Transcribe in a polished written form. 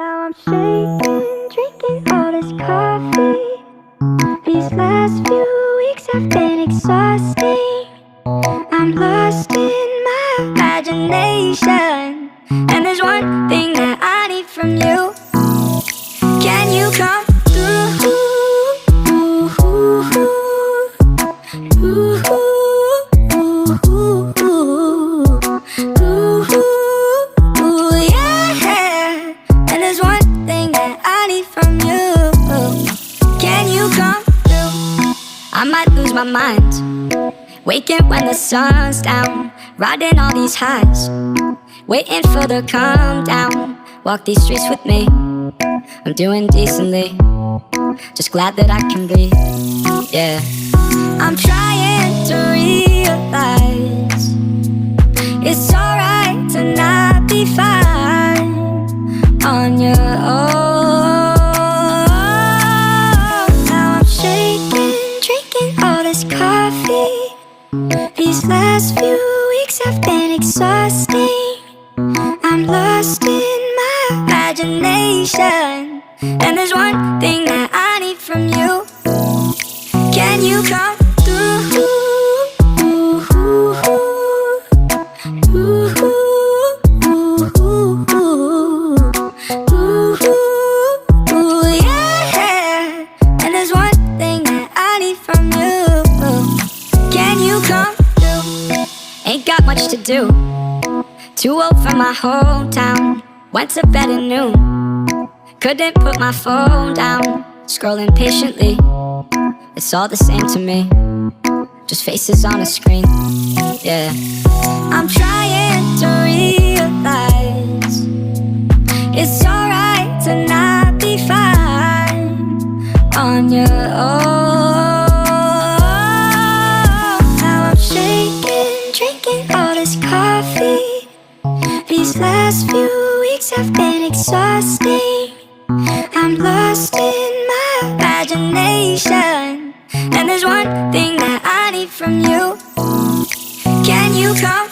Now I'm shaking, drinking all this coffee. These last few weeks have been exhausting. I'm lost in my imagination, and there's one thing that I need from you. Can you come through? Yeah. And there's one thing that I need from you. Can you come through? I might lose my mind, waking when the sun's down, riding all these highs, waiting for the calm down. Walk these streets with me, I'm doing decently, just glad that I can breathe, yeah. I'm trying to realize it's alright to not be fine on your own. Now I'm shaking, drinking all this coffee. These last few weeks have been exhausting. I'm lost in my imagination, and there's one thing that I need from you. Can you come through? Yeah. And there's one thing that I need from you. Can you come through? Ain't got much to do, too old for my hometown. Went to bed at noon, couldn't put my phone down. Scrolling patiently, it's all the same to me, just faces on a screen, yeah. I'm trying to realize it's alright to not be fine on your own. Now I'm shaking, drinking all this coffee. These last few weeks have been exhausting. I'm lost in my imagination, and there's one thing that I need from you. Can you come